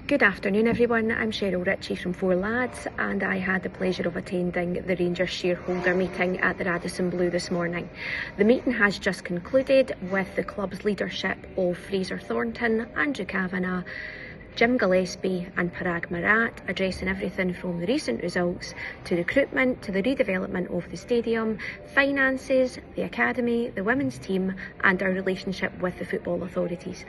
Good afternoon everyone, I'm Sheryl Ritchie from Four Lads and I had the pleasure of attending the Rangers shareholder meeting at the Radisson Blu this morning. The meeting has just concluded with the club's leadership of Fraser Thornton, Andrew Kavanagh, Jim Gillespie and Parag Marat addressing everything from the recent results to recruitment, to the redevelopment of the stadium, finances, the academy, the women's team and our relationship with the football authorities.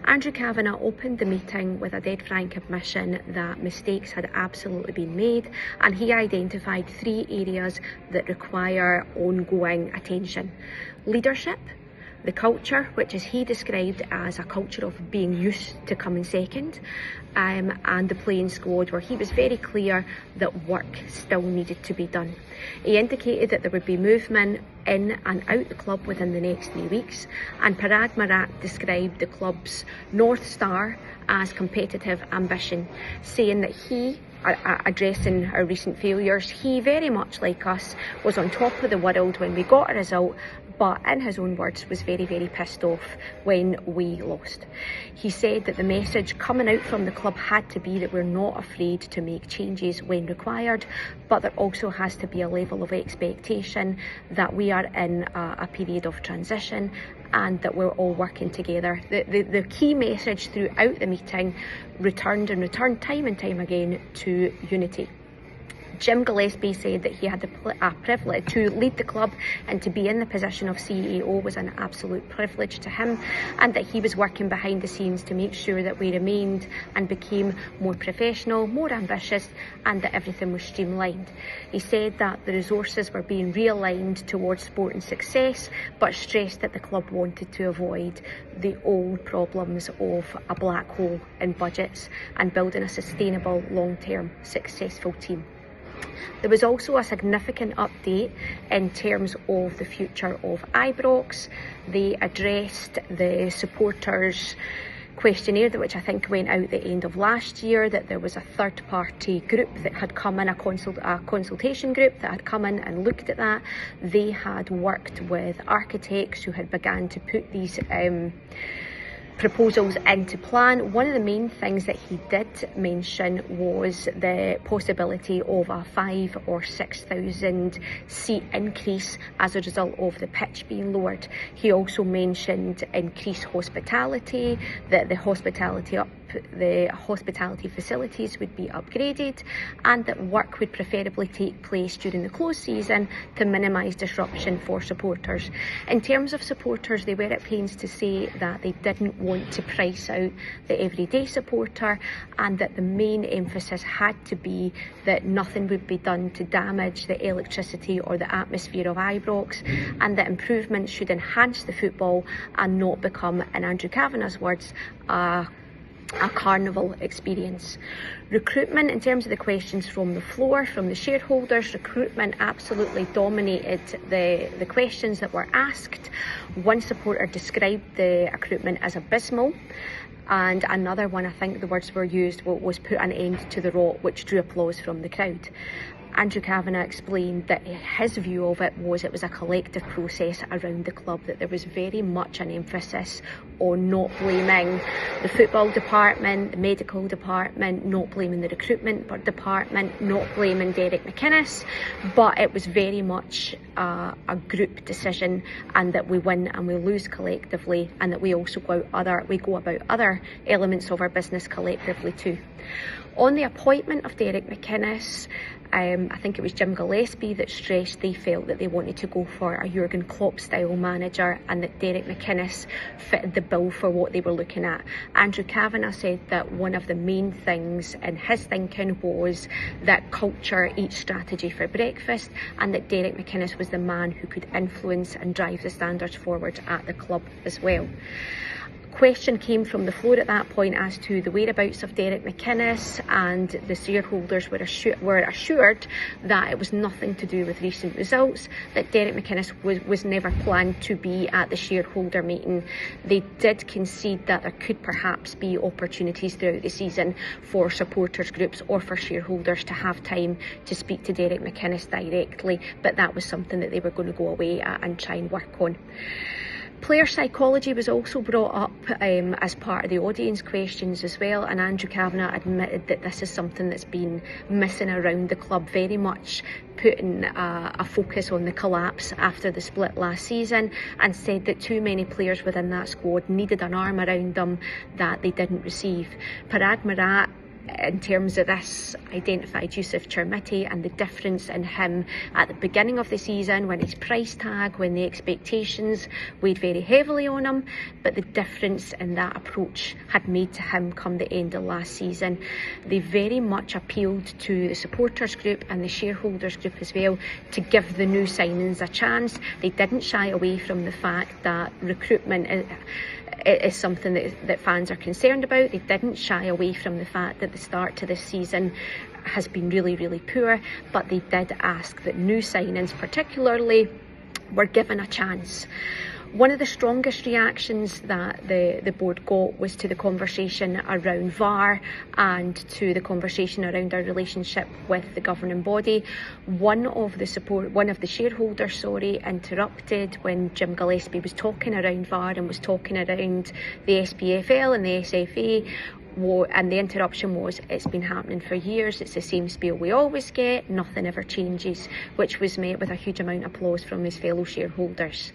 Andrew Kavanagh opened the meeting with a dead frank admission that mistakes had absolutely been made, and he identified 3 areas that require ongoing attention: leadership, the culture, which is he described as a culture of being used to coming second, and the playing squad, where he was very clear that work still needed to be done. He indicated that there would be movement in and out the club within the next 3 weeks, and Parag Marat described the club's North Star as competitive ambition, saying that he, addressing our recent failures, he, very much like us, was on top of the world when we got a result, but in his own words was very pissed off when we lost. He said that the message coming out from the club had to be that we're not afraid to make changes when required, but there also has to be a level of expectation that we are in a period of transition and that we're all working together. The key message throughout the meeting returned time and time again to unity. Jim Gillespie said that he had the privilege to lead the club, and to be in the position of CEO was an absolute privilege to him, and that he was working behind the scenes to make sure that we remained and became more professional, more ambitious, and that everything was streamlined. He said that the resources were being realigned towards sport and success, but stressed that the club wanted to avoid the old problems of a black hole in budgets and building a sustainable, long-term, successful team. There was also a significant update in terms of the future of Ibrox. They addressed the supporters questionnaire, which I think went out the end of last year, that there was a third-party group that had come in, a consultation group that had come in and looked at that. They had worked with architects who had begun to put these proposals into plan. One of the main things that he did mention was the possibility of a 5,000 or 6,000 seat increase as a result of the pitch being lowered. He also mentioned increased hospitality, that the hospitality facilities would be upgraded, and that work would preferably take place during the close season to minimise disruption for supporters. In terms of supporters, they were at pains to say that they didn't want to price out the everyday supporter, and that the main emphasis had to be that nothing would be done to damage the electricity or the atmosphere of Ibrox, and that improvements should enhance the football and not become, in Andrew Kavanagh's words, a carnival experience. Recruitment, in terms of the questions from the floor, from the shareholders, recruitment absolutely dominated the questions that were asked. One supporter described the recruitment as abysmal, and another one, I think the words were used, was put an end to the rot, which drew applause from the crowd. Andrew Kavanagh explained that his view of it was a collective process around the club, that there was very much an emphasis on not blaming the football department, the medical department, not blaming the recruitment department, not blaming Derek McInnes, but it was very much a group decision, and that we win and we lose collectively, and that we also go about other elements of our business collectively too. On the appointment of Derek McInnes, I think it was Jim Gillespie that stressed they felt that they wanted to go for a Jurgen Klopp style manager, and that Derek McInnes fitted the bill for what they were looking at. Andrew Kavanagh said that one of the main things in his thinking was that culture eats strategy for breakfast, and that Derek McInnes was the man who could influence and drive the standards forward at the club as well. Question came from the floor at that point as to the whereabouts of Derek McInnes, and the shareholders were assured that it was nothing to do with recent results, that Derek McInnes was never planned to be at the shareholder meeting. They did concede that there could perhaps be opportunities throughout the season for supporters groups or for shareholders to have time to speak to Derek McInnes directly, but that was something that they were going to go away and try and work on. Player psychology was also brought up as part of the audience questions as well, and Andrew Kavanagh admitted that this is something that's been missing around the club, very much putting a focus on the collapse after the split last season, and said that too many players within that squad needed an arm around them that they didn't receive. Parag Marat, in terms of this, identified Yusuf Chermiti and the difference in him at the beginning of the season, when his price tag, when the expectations weighed very heavily on him, but the difference in that approach had made to him come the end of last season. They very much appealed to the supporters group and the shareholders group as well to give the new signings a chance. They didn't shy away from the fact that recruitment is something that fans are concerned about. They didn't shy away from the fact that the start to this season has been really, really poor, but they did ask that new signings particularly were given a chance. One of the strongest reactions that the board got was to the conversation around VAR and to the conversation around our relationship with the governing body. One of the shareholders, interrupted when Jim Gillespie was talking around VAR and was talking around the SPFL and the SFA. And the interruption was, it's been happening for years, it's the same spiel we always get, nothing ever changes, which was met with a huge amount of applause from his fellow shareholders.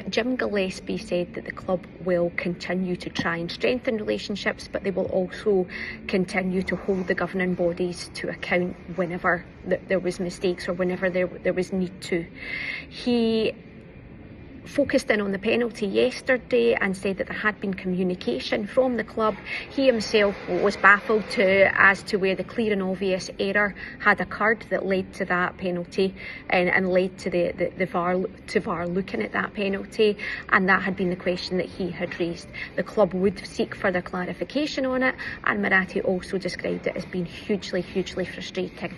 Jim Gillespie said that the club will continue to try and strengthen relationships, but they will also continue to hold the governing bodies to account whenever there was mistakes or whenever there was need to. He focused in on the penalty yesterday and said that there had been communication from the club. He himself was baffled as to where the clear and obvious error had occurred that led to that penalty and led to the VAR looking at that penalty, and that had been the question that he had raised. The club would seek further clarification on it, and Marathi also described it as being hugely, hugely frustrating.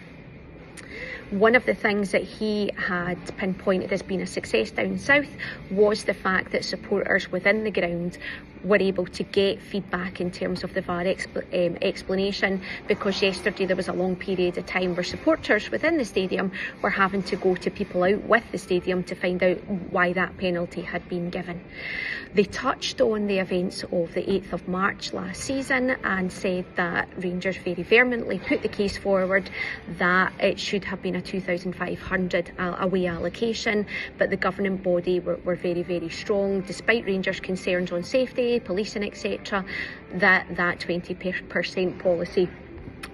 One of the things that he had pinpointed as being a success down south was the fact that supporters within the ground were able to get feedback in terms of the VAR explanation, because yesterday there was a long period of time where supporters within the stadium were having to go to people out with the stadium to find out why that penalty had been given. They touched on the events of the 8th of March last season and said that Rangers very vehemently put the case forward that it should have been a 2,500 away allocation, but the governing body were very, very strong, despite Rangers' concerns on safety, policing, etc., that 20% policy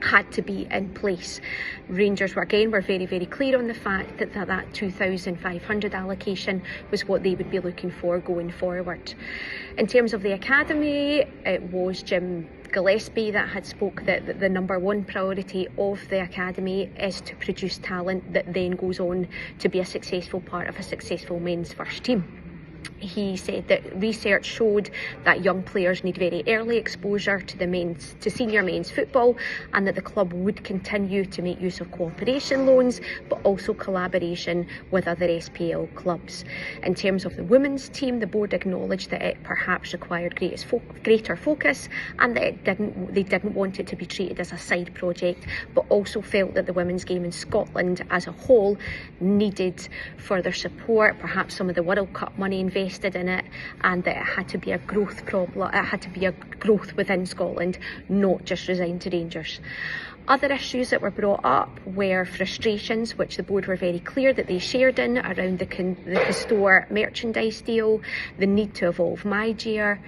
had to be in place. Rangers were very, very clear on the fact that 2,500 allocation was what they would be looking for going forward. In terms of the academy, it was Jim Gillespie that had spoke that the number one priority of the academy is to produce talent that then goes on to be a successful part of a successful men's first team. He said that research showed that young players need very early exposure to senior men's football, and that the club would continue to make use of cooperation loans, but also collaboration with other SPL clubs. In terms of the women's team, the board acknowledged that it perhaps required greater focus, and that they didn't want it to be treated as a side project, but also felt that the women's game in Scotland as a whole needed further support, perhaps some of the World Cup money invested in it, and that it had to be a growth problem. It had to be a growth within Scotland, not just resigned to Rangers. Other issues that were brought up were frustrations, which the board were very clear that they shared in, around the Cust merchandise deal, the need to evolve MyGer,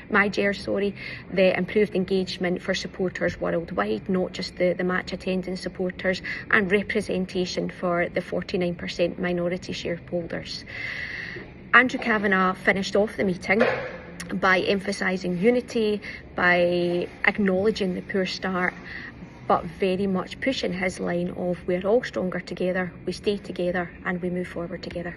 the improved engagement for supporters worldwide, not just the match attending supporters, and representation for the 49% minority shareholders. Andrew Kavanagh finished off the meeting by emphasising unity, by acknowledging the poor start, but very much pushing his line of we're all stronger together, we stay together, and we move forward together.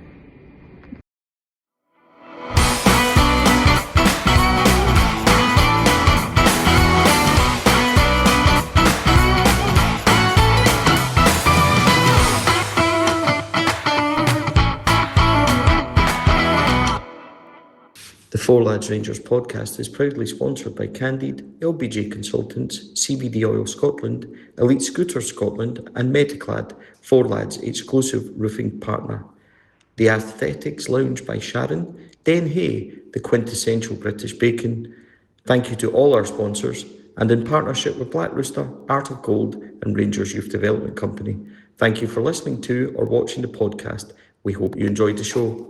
The Four Lads Rangers podcast is proudly sponsored by Candid, LBJ Consultants, CBD Oil Scotland, Elite Scooters Scotland, and Metaclad, Four Lads exclusive roofing partner. The Aesthetics Lounge by Sharon, Denhay, the quintessential British bacon. Thank you to all our sponsors, and in partnership with Black Rooster, Art of Gold and Rangers Youth Development Company. Thank you for listening to or watching the podcast. We hope you enjoyed the show.